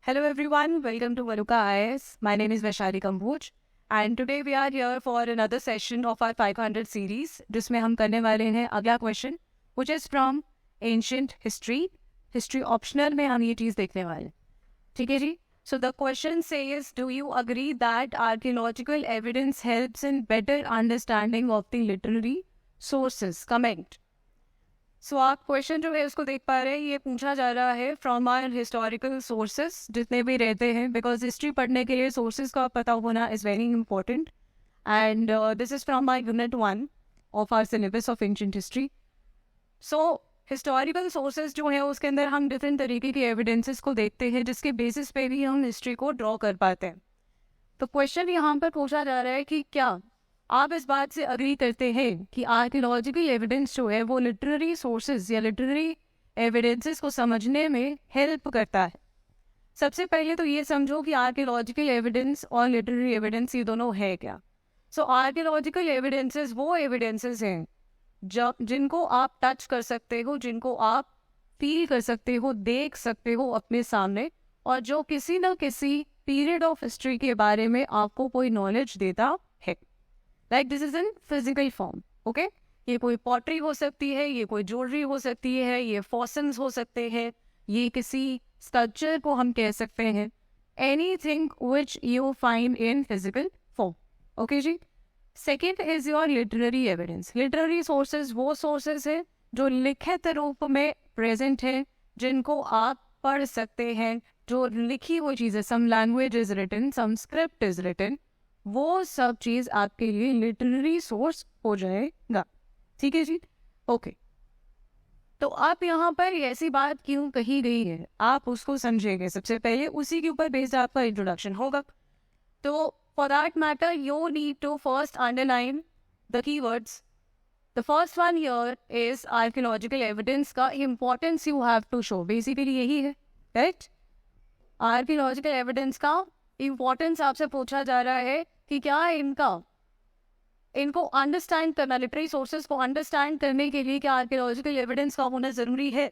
Hello everyone, welcome to Valuka IAS. My name is Vaishali Kamboj and today we are here for another session of our 500 series जिसमें हम करने वाले हैं अगला question which is from ancient history. History optional में हम ये चीज़ देखने वाले हैं. ठीक है जी? So the question says, do you agree that archaeological evidence helps in better understanding of the literary sources? Comment. सो आप क्वेश्चन जो है उसको देख पा रहे हैं, ये पूछा जा रहा है फ्रॉम आवर हिस्टोरिकल सोर्सेस जितने भी रहते हैं, बिकॉज हिस्ट्री पढ़ने के लिए सोर्सेज का पता होना is very important. And this is from my unit 1 of our syllabus of ancient history. So historical sources जो है उसके अंदर हम डिफरेंट तरीके के एविडेंसेस को देखते हैं जिसके बेसिस पे भी हम हिस्ट्री को ड्रॉ कर पाते हैं. तो क्वेश्चन यहाँ पर पूछा जा रहा है कि क्या आप इस बात से अग्री करते हैं कि आर्कियोलॉजिकल एविडेंस जो है वो लिटरेरी सोर्सेज या लिटरेरी एविडेंसेस को समझने में हेल्प करता है. सबसे पहले तो ये समझो कि आर्कियोलॉजिकल एविडेंस और लिटरेरी एविडेंस ये दोनों है क्या. सो आर्कियोलॉजिकल एविडेंसेस वो एविडेंसेस हैं जिनको आप टच कर सकते हो, जिनको आप फील कर सकते हो, देख सकते हो अपने सामने, और जो किसी न किसी पीरियड ऑफ हिस्ट्री के बारे में आपको कोई नॉलेज देता है. Like this is in physical form. Okay, ये कोई पॉटरी हो सकती है, ये कोई ज्वेलरी हो सकती है, ये फॉसिल्स हो सकते हैं, ये किसी स्कल्पचर को हम कह सकते हैं. Anything which you find in physical form. Okay ji. Second is your literary evidence. Literary sources वो सोर्सेज हैं जो लिखित रूप में प्रेजेंट हैं, जिनको आप पढ़ सकते हैं, जो लिखी हुई चीज़ें, some language is written, some script is written, वो सब चीज़ आपके लिए लिटरेरी सोर्स हो जाएगा. ठीक है जी. ओके, तो आप यहाँ पर ऐसी बात क्यों कही गई है आप उसको समझेंगे. सबसे पहले उसी के ऊपर बेस्ड आपका इंट्रोडक्शन होगा. तो for that matter you need to first underline the keywords. The first one here is archaeological evidence का importance you have to show. Basically यही है, राइट. आर्कियोलॉजिकल एविडेंस का इम्पोर्टेंस आपसे पूछा जा रहा है कि क्या इनको अंडरस्टैंड करना, लिटरेरी सोर्सेज को अंडरस्टैंड करने के लिए क्या आर्कियोलॉजिकल एविडेंस का होना ज़रूरी है.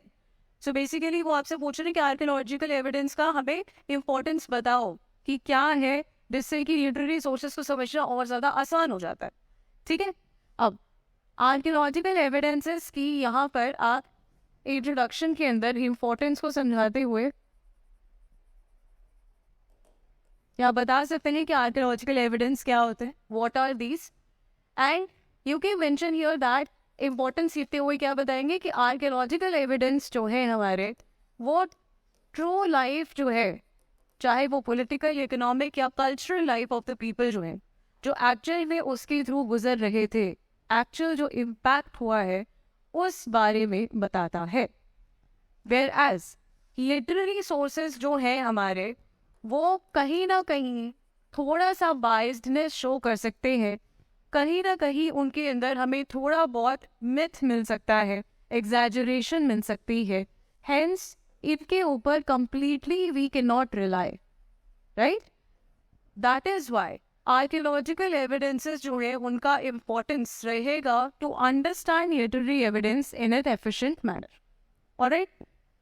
सो बेसिकली वो आपसे पूछ रहे हैं कि आर्कियोलॉजिकल एविडेंस का हमें इम्पोर्टेंस बताओ कि क्या है, जिससे कि लिटरेरी सोर्सेज को समझना और ज़्यादा आसान हो जाता है. ठीक है. अब आर्कियोलॉजिकल एविडेंसेस की यहाँ पर आप इंट्रोडक्शन के अंदर इम्पोर्टेंस को समझाते हुए क्या बता सकते हैं कि आर्कियोलॉजिकल एविडेंस क्या होते हैं, what are these. And you can mention here that importance सीखते हुए क्या बताएंगे कि आर्कियोलॉजिकल एविडेंस जो है हमारे, वो ट्रू लाइफ जो है, चाहे वो पॉलिटिकल, इकोनॉमिक या cultural life of the people जो है, जो एक्चुअल में उसके थ्रू गुजर रहे थे, एक्चुअल जो इम्पैक्ट हुआ है उस बारे में बताता है. वेयर एज लिटरेरी सोर्सेज जो है हमारे, वो कहीं ना कहीं थोड़ा सा बाइस्डनेस शो कर सकते हैं. कहीं ना कहीं उनके अंदर हमें थोड़ा बहुत मिथ मिल सकता है, एग्जैजरेशन मिल सकती है. हेंस इनके ऊपर completely we can not rely, right. That is why archaeological evidences जो है उनका इम्पोर्टेंस रहेगा to understand literary evidence in an efficient manner. Alright.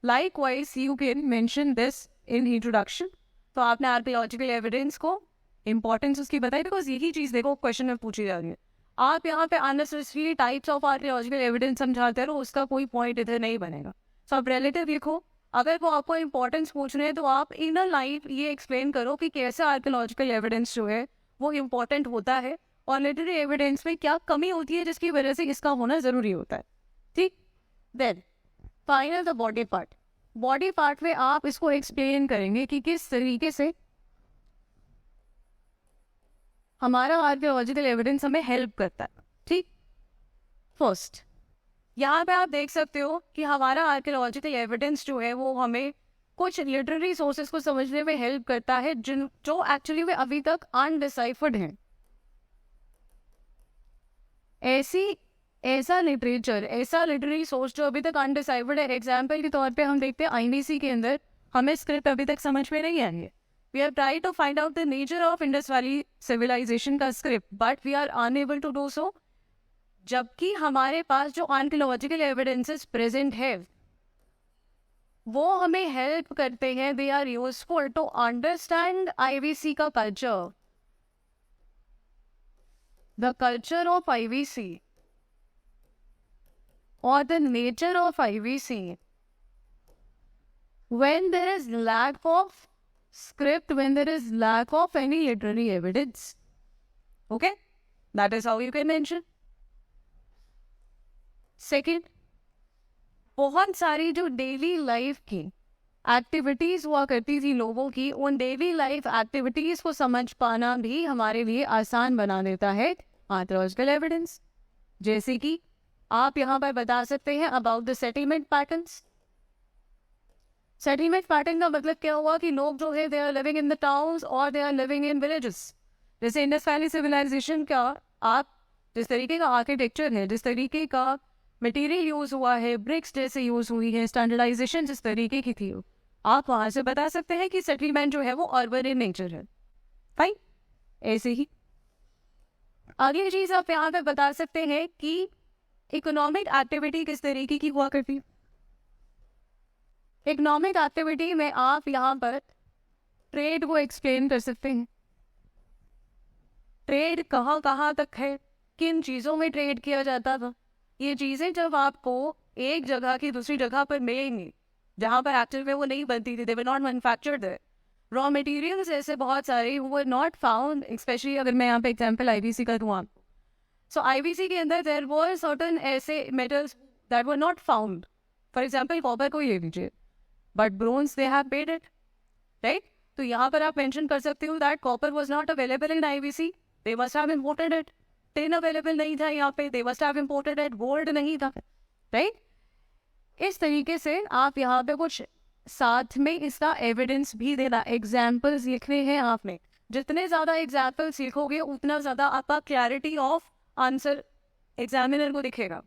Likewise you can mention this in introduction. तो आपने आर्कियोलॉजिकल एविडेंस को importance उसकी बताई, because यही चीज़ देखो क्वेश्चन में पूछी जा रही है. आप यहाँ पे unnecessary types of archaeological evidence समझाते रहो, उसका कोई पॉइंट इधर नहीं बनेगा. सो आप रिलेटिव लिखो. अगर वो आपको इम्पोर्टेंस पूछ रहे हैं तो आप इन अ लाइन ये एक्सप्लेन करो कि कैसे आर्कियोलॉजिकल एविडेंस जो है वो इम्पोर्टेंट होता है और लिटरेरी एविडेंस में क्या कमी होती है जिसकी वजह से इसका होना ज़रूरी होता है. ठीक. Then final the body part. Body part में आप इसको एक्सप्लेन करेंगे कि किस तरीके से हमारा आर्कियोलॉजिकल एविडेंस हमें हेल्प करता है. ठीक. फर्स्ट यहाँ पे आप देख सकते हो कि हमारा आर्कियोलॉजिकल एविडेंस जो है वो हमें कुछ लिटरेरी सोर्सेज को समझने में हेल्प करता है जो एक्चुअली वे अभी तक अनडिसाइफर्ड हैं. ऐसा लिटरेचर, ऐसा लिटरेरी सोर्स जो अभी तक अनडिसाइफर्ड है. एग्जाम्पल के तौर पे हम देखते हैं आईबीसी के अंदर हमें स्क्रिप्ट अभी तक समझ में नहीं आई है. We are try to find out the nature of Indus valley civilisation का script, but we are unable to do so. जबकि हमारे पास जो आर्कियोलॉजिकल एविडेंसेस प्रेजेंट है वो हमें हेल्प करते हैं, they are useful to understand IVC का culture, the culture of IVC or the nature of IVC. When there is lack of script, when there is lack of any literary evidence. Okay? That is how you can mention. Second, बहुत सारी जो daily life की activities हुआ करती थी लोगों की, उन डेली लाइफ एक्टिविटीज को समझ पाना भी हमारे लिए आसान बना देता है आर्कियोलॉजिकल एविडेंस। जैसे कि आप यहाँ पर बता सकते हैं about the settlement patterns. Settlement pattern का मतलब क्या हुआ कि लोग जो है they are living in the towns और they are living in villages. जैसे इंडस वैली सिविलाइजेशन का आप जिस तरीके का आर्किटेक्चर है, जिस तरीके का मटेरियल यूज हुआ है, ब्रिक्स जैसे यूज हुई है, स्टैंडर्डाइजेशन जिस तरीके की थी, आप वहां से बता सकते हैं कि सेटलमेंट जो है वो अर्बन इन नेचर है। फाइन। ऐसे ही अगली चीज आप यहाँ पे बता सकते हैं कि इकोनॉमिक एक्टिविटी किस तरीके की हुआ करती है। इकोनॉमिक एक्टिविटी में आप यहाँ पर ट्रेड को एक्सप्लेन कर सकते हैं। ट्रेड कहाँ कहाँ तक है, किन चीज़ों में ट्रेड किया जाता था। ये चीज़ें जब आपको एक जगह की दूसरी जगह पर मिलेंगी जहाँ पर एक्चुअल में वो नहीं बनती थी, they were not manufactured there, raw materials ऐसे बहुत सारे वर नॉट फाउंड। स्पेशली अगर मैं यहाँ पे एग्जाम्पल आईवीसी का दूँ आपको, सो आईवीसी के अंदर देयर वर सर्टेन ऐसे metals that were not found. For example copper को ही ले लीजिए, but bronze they have paid it, right. तो यहाँ पर आप मेंशन कर सकते हो that copper was not available in IVC, they must have imported it. Tin available नहीं था यहाँ पे, they must have imported it. Gold नहीं था, राइट। इस तरीके से आप यहाँ पे कुछ साथ में इसका एविडेंस भी देना, एग्जाम्पल्स लिखने हैं आपने। जितने ज़्यादा एग्जाम्पल्स लिखोगे उतना ज़्यादा आपका क्लैरिटी ऑफ आंसर एग्जामिनर को दिखेगा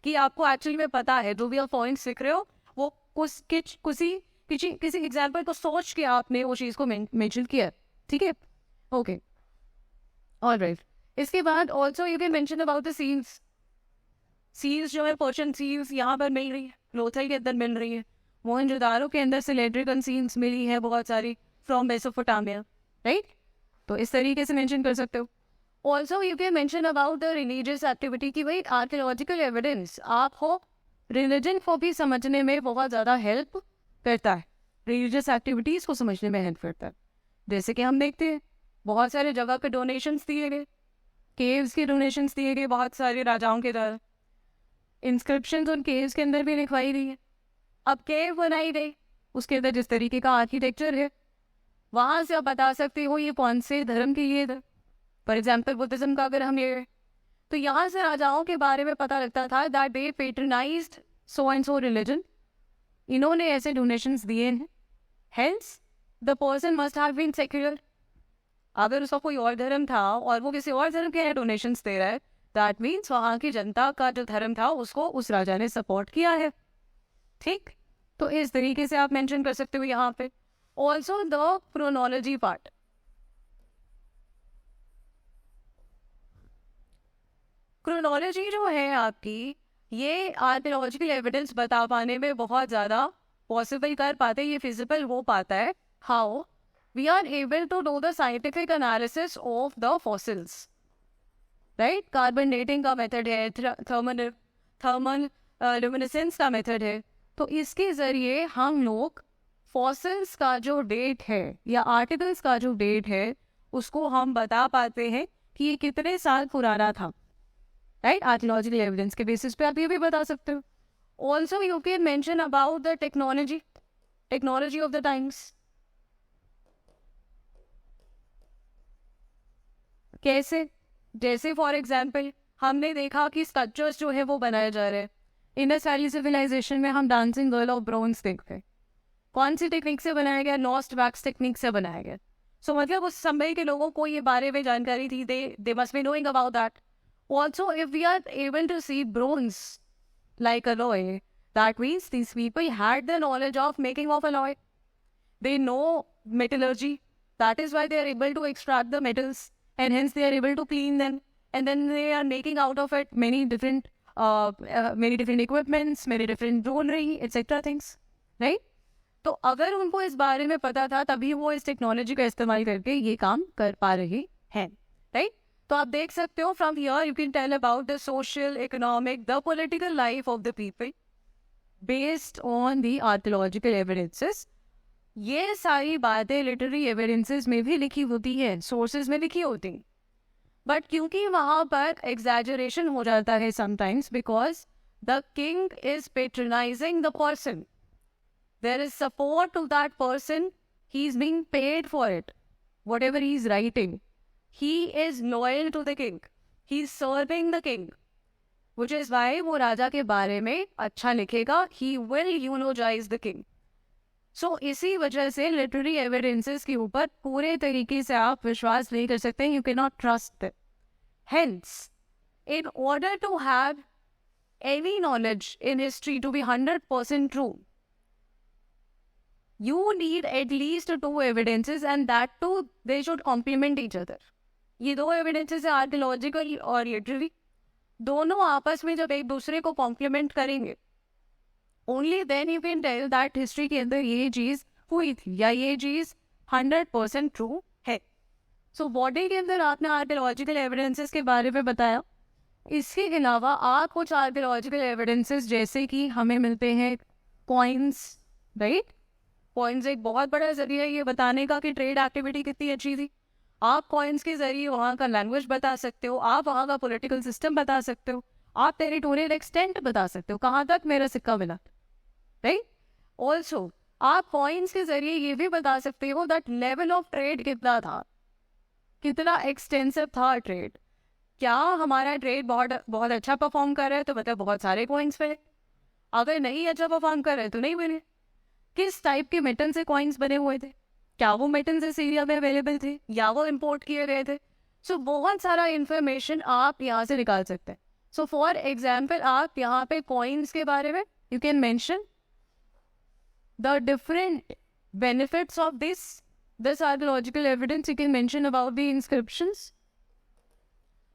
कि आपको एक्चुअली में पता है जो भी आप पॉइंट्स लिख रहे हो वो किसी एग्जाम्पल को सोच के आपने वो चीज़ को मेंशन किया। ठीक है, ओके, ऑलराइट। इसके बाद also you can mention about the seals. Seals जो है पर्शियन सील्स यहाँ पर मिल रही है, लोथल के अंदर मिल रही है, मोहनजोदारो के अंदर सिलेंड्रिकल सील्स मिली है बहुत सारी फ्रॉम मेसोपोटामिया, राइट। तो इस तरीके से मेंशन कर सकते हो। Also you can mention about the religious activity की भाई आर्कियोलॉजिकल एविडेंस आपको रिलीजन को भी समझने में बहुत ज़्यादा हेल्प करता है, रिलीजियस एक्टिविटीज़ को समझने में हेल्प करता है। जैसे कि हम देखते हैं बहुत सारे जगह पे डोनेशंस दिए गए, केव्स के डोनेशंस दिए गए बहुत सारे राजाओं के द्वारा, इंस्क्रिप्शंस उन केव्स के अंदर भी लिखवाई गई है। अब केव बनाई गई, उसके अंदर जिस तरीके का आर्किटेक्चर है वहाँ से आप बता सकते हो ये कौन से धर्म के लिए था। फॉर एग्जाम्पल बुद्धिज्म का अगर हम ये, तो यहाँ से राजाओं के बारे में पता लगता था that they patronised so and so religion, इन्होंने ऐसे डोनेशंस दिए हैं, hence the person must have been secular. अगर उसका कोई और धर्म था और वो किसी और धर्म के डोनेशंस दे रहा है, दैट मीन्स वहाँ की जनता का जो धर्म था उसको उस राजा ने सपोर्ट किया है। ठीक, तो इस तरीके से आप मेंशन कर सकते हो यहाँ पे। Also the chronology part, chronology जो है आपकी, ये आर्कियोलॉजिकल एविडेंस बता पाने में बहुत ज़्यादा पॉसिबल कर पाते, ये फिजिबल हो पाता है। How we are able to do the scientific analysis of the fossils, right. Carbon dating का मेथड है, थर्मल ल्यूमिनेसेंस का मेथड है। तो इसके ज़रिए हम लोग फॉसिल्स का जो डेट है या आर्टिकल्स का जो डेट है उसको हम बता पाते हैं कि ये कितने साल पुराना था, राइट। आर्कियोलॉजिकल एविडेंस के बेसिस पे आप ये भी बता सकते हो। Also you can mention about the technology of the times. कैसे? जैसे फॉर एग्जाम्पल हमने देखा कि स्कल्पचर्स जो है वो बनाए जा रहे हैं। इंडस वैली सिविलाइजेशन में हम डांसिंग गर्ल ऑफ ब्रोंज देखते हैं, कौन सी टेक्निक से बनाया गया? लॉस्ट वैक्स टेक्निक से बनाया गया। सो मतलब उस समय के लोगों को ये बारे में जानकारी थी, they must be knowing about that. Also if we are able to see bronze like alloy, that means these people had the knowledge of making of alloy. They know metallurgy. That is why they are able to extract the metals, and hence they are able to clean them, and then they are making out of it many different equipments, many different jewelry, etc. things, right? तो अगर उनको इस बारे में पता था तभी वो इस टेक्नोलॉजी का इस्तेमाल करके ये काम कर पा रहे हैं, राइट? तो आप देख सकते हो from here you can tell about the social, economic, the political life of the people based on the archaeological evidences. ये सारी बातें लिटरेरी एविडेंसेस में भी लिखी होती है, सोर्सेज में लिखी होती हैं, बट क्योंकि वहाँ पर एग्जैजरेशन हो जाता है sometimes because the king is patronising the person, there is support to that person, he is being paid for it, whatever he is writing, he is loyal to the king, he is serving the king, which is why वो राजा के बारे में अच्छा लिखेगा, he will eulogize the king. So इसी वजह से literary evidences के ऊपर पूरे तरीके से आप विश्वास नहीं कर सकते, you cannot trust them. Hence, in order to have any knowledge in history to be 100% true, you need at least 2 evidences and that too they should complement each other. ये 2 evidences है आर्कियोलॉजिकल और literary, दोनों आपस में जब एक दूसरे को कॉम्प्लीमेंट करेंगे only then you can tell that history के अंदर ये चीज़ हुई थी या ये चीज़ 100% ट्रू है। सो बॉडी के अंदर आपने आर्कियोलॉजिकल एविडेंसेस के बारे में बताया, इसके अलावा आप कुछ आर्कियोलॉजिकल एविडेंसेस जैसे कि हमें मिलते हैं कॉइन्स, राइट? कॉइन्स एक बहुत बड़ा जरिया है ये बताने का कि ट्रेड एक्टिविटी कितनी अच्छी थी। आप कॉइन्स के जरिए वहाँ का लैंग्वेज बता सकते हो, आप वहाँ का पॉलिटिकल सिस्टम बता सकते हो, आप टेरिटोरियल एक्सटेंट बता सकते हो, कहाँ तक मेरा सिक्का मिला, राइट? ऑल्सो आप कॉइन्स के जरिए ये भी बता सकते हो दैट लेवल ऑफ ट्रेड कितना था, कितना एक्सटेंसिव था ट्रेड। क्या हमारा ट्रेड बहुत अच्छा परफॉर्म कर रहा है तो मतलब बहुत सारे कॉइन्स पे, अगर नहीं अच्छा परफॉर्म कर रहे तो नहीं बने। किस टाइप के मेटल से कॉइन्स बने हुए थे, क्या वो मेटल इस एरिया में अवेलेबल थे या वो इम्पोर्ट किए गए थे। सो बहुत सारा इंफॉर्मेशन आप यहाँ से निकाल सकते हैं। सो फॉर एग्जाम्पल आप यहाँ पे कॉइन्स के बारे में you can mention the different benefits of this archaeological evidence, you can mention about the inscriptions.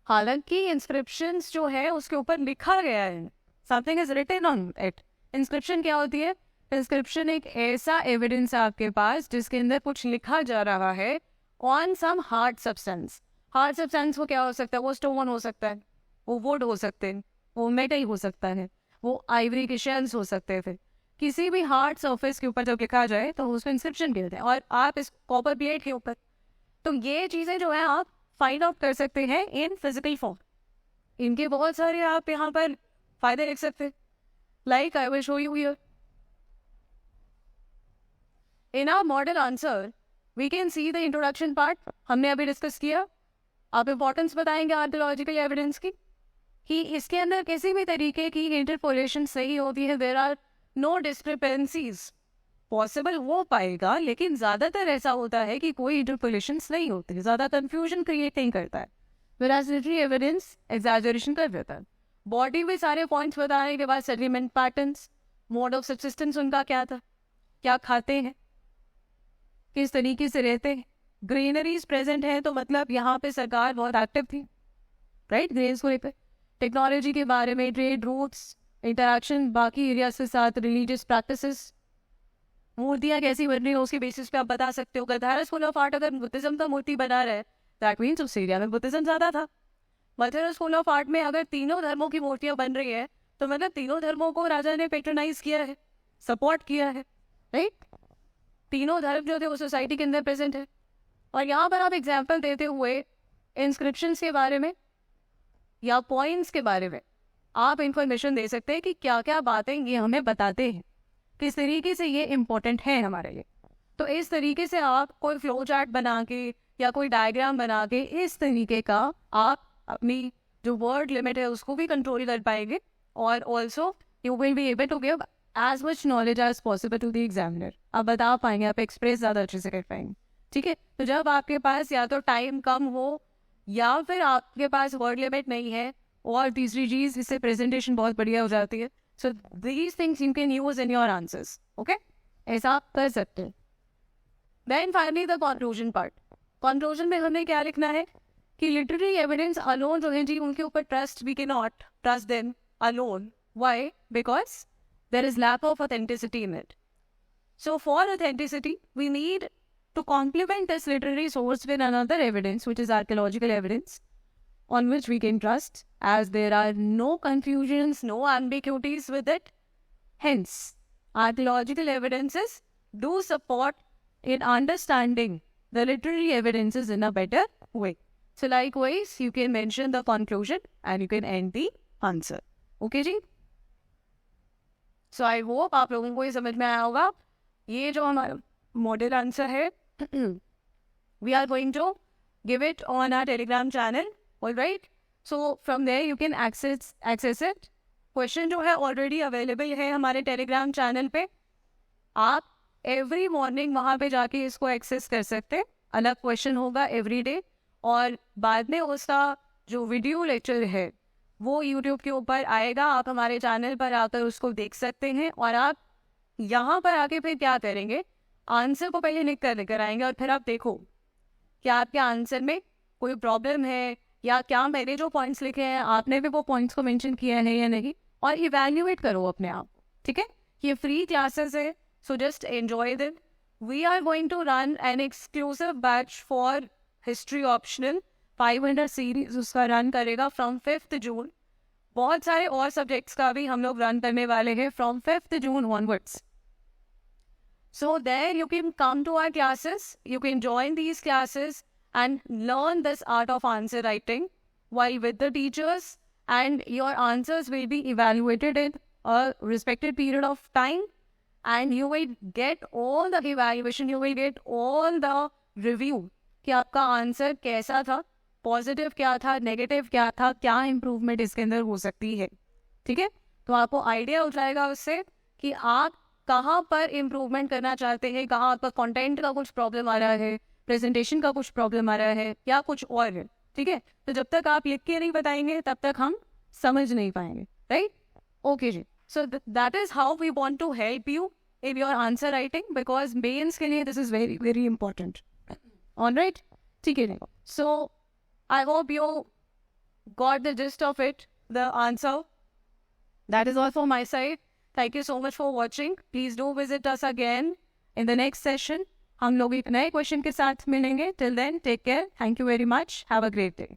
हालांकि इंस्क्रिप्शंस जो है उसके ऊपर लिखा गया है, something is written on it. Inscription क्या होती है? इंस्क्रिप्शन एक ऐसा एविडेंस है आपके पास जिसके अंदर कुछ लिखा जा रहा है on some hard substance. Hard substance वो क्या हो सकता है? वो स्टोन हो सकता है, वो वुड हो सकते हैं, वो मेटल हो सकता है, वो आइवरी के शेल्स हो सकते थे। किसी भी हार्ड सरफेस के ऊपर जब लिखा जाए तो उसको इंस्क्रिप्शन कहते हैं, और आप इस कॉपर प्लेट के ऊपर, तो ये चीज़ें जो है आप फाइंड आउट कर सकते हैं इन फिजिकल फॉर्म। इनके बहुत सारे आप यहाँ पर फायदे देख सकते हैं, like I will show you here. In our model answer, we can see the introduction part, हमने अभी डिस्कस किया। आप इम्पोर्टेंस बताएंगे आर्कियोलॉजिकल एविडेंस की कि इसके अंदर किसी भी तरीके की इंटरपोलेशन सही होती है, there are no discrepancies. Possible हो पाएगा लेकिन ज़्यादातर ऐसा होता है कि कोई इंटरपोलेशन नहीं होती, ज़्यादा कन्फ्यूजन क्रिएट नहीं करता है, whereas literary एविडेंस एग्जैजरेशन कर देता है। बॉडी में सारे पॉइंट्स बताने के बाद settlement patterns, mode of subsistence उनका क्या था, क्या खाते हैं, किस तरीके से रहते हैं, ग्रीनरीज प्रेजेंट है तो मतलब यहाँ पे सरकार बहुत एक्टिव थी, राइट? ग्रेन्स को लेकर टेक्नोलॉजी के बारे में, ट्रेड रूट्स, इंटरेक्शन बाकी एरियाज के साथ, रिलीजियस प्रैक्टिसेस, मूर्तियाँ कैसी बन रही है उसके बेसिस पे आप बता सकते हो। गंधारा स्कूल ऑफ आर्ट अगर बुद्धिज्म का मूर्ति बना रहा है दैट मीन्स उस एरिया में बुद्धिज्म ज़्यादा था। मथुरा स्कूल ऑफ आर्ट में अगर तीनों धर्मों की मूर्तियाँ बन रही है तो मतलब तीनों धर्मों को राजा ने पेट्रोनाइज किया है, सपोर्ट किया है, राइट? तीनों धर्म जो थे वो सोसाइटी के अंदर प्रेजेंट है। और यहाँ पर आप एग्जाम्पल देते हुए इंस्क्रिप्शंस के बारे में या पॉइंट्स के बारे में आप इंफॉर्मेशन दे सकते हैं कि क्या क्या बातें ये हमें बताते हैं, किस तरीके से ये इम्पोर्टेंट है हमारे लिए। तो इस तरीके से आप कोई फ्लो चार्ट बना के या कोई डायग्राम बना के इस तरीके का आप अपनी जो वर्ड लिमिट है उसको भी कंट्रोल कर पाएंगे, और also you will be able to give as much knowledge as possible to the examiner। आप बता पाएंगे, आप एक्सप्रेस ज़्यादा अच्छे से कर पाएंगे, ठीक है? तो जब आपके पास या तो टाइम कम हो या फिर आपके पास वर्ड लिमिट नहीं है, और तीसरी चीज़ इससे प्रेजेंटेशन बहुत बढ़िया हो जाती है। So these things you can use in your answers, okay? ऐसा आप कर सकते हैं। Then finally the conclusion part. Conclusion में हमें क्या लिखना है कि लिटरेरी एविडेंस अलोन जो है जी उनके ऊपर trust we can not trust them alone. Why? Because there is lack of authenticity in it. So for authenticity, we need to complement this literary source with another evidence, which is archaeological evidence, on which we can trust, as there are no confusions, no ambiguities with it. Hence, archaeological evidences do support in understanding the literary evidences in a better way. So likewise, you can mention the conclusion and you can end the answer. Okay ji? So I hope आप लोगों को ये समझ में आया होगा. ये जो हमारा मॉडल आंसर है, we are going to give it on our Telegram channel. All right? So from there you can access it. Question जो है ऑलरेडी अवेलेबल है हमारे टेलीग्राम चैनल पे. आप एवरी मॉर्निंग वहाँ पे जाके इसको एक्सेस कर सकते हैं. अलग क्वेश्चन होगा एवरी डे, और बाद में उसका जो वीडियो लेक्चर है वो यूट्यूब के ऊपर आएगा. आप हमारे चैनल पर आकर उसको देख सकते हैं, और आप यहाँ पर आके फिर क्या करेंगे, आंसर को पहले लिख कर लेकर आएंगे, और फिर आप देखो क्या आपके आंसर में कोई प्रॉब्लम है, या क्या मैंने जो पॉइंट्स लिखे हैं आपने भी वो पॉइंट्स को मेंशन किया है या नहीं, और इवैल्यूएट करो अपने आप. ठीक है, ये फ्री क्लासेस है, so just enjoy them. We are going to run an exclusive batch for history optional 500 series, उसका रन करेगा फ्रॉम 5th जून. बहुत सारे और सब्जेक्ट्स का भी हम लोग रन करने वाले हैं from 5th June onwards. So there you can come to our classes, you can join these classes and learn this art of answer writing while with the teachers, and your answers will be evaluated in a respected period of time, and you will get all the evaluation, you will get all the review कि आपका answer कैसा था, positive क्या था, negative क्या था, क्या improvement इसके अंदर हो सकती है. ठीक है, तो आपको आइडिया हो जाएगा उससे कि आप कहाँ पर इम्प्रूवमेंट करना चाहते हैं, कहाँ आपका कंटेंट का कुछ प्रॉब्लम आ रहा है, प्रेजेंटेशन का कुछ प्रॉब्लम आ रहा है, या कुछ और है. ठीक है, तो जब तक आप लिख के नहीं बताएंगे तब तक हम समझ नहीं पाएंगे. राइट? ओके जी. So that is how we want to help you in your answer writing, because mains के लिए this is very very important. Alright? ठीक है. So I hope you got the gist of it, the answer. That is all from my side. Thank you so much for watching. Please do visit us again in the next session. हम लोग एक नए question के साथ मिलेंगे. Till then, take care. Thank you very much. Have a great day.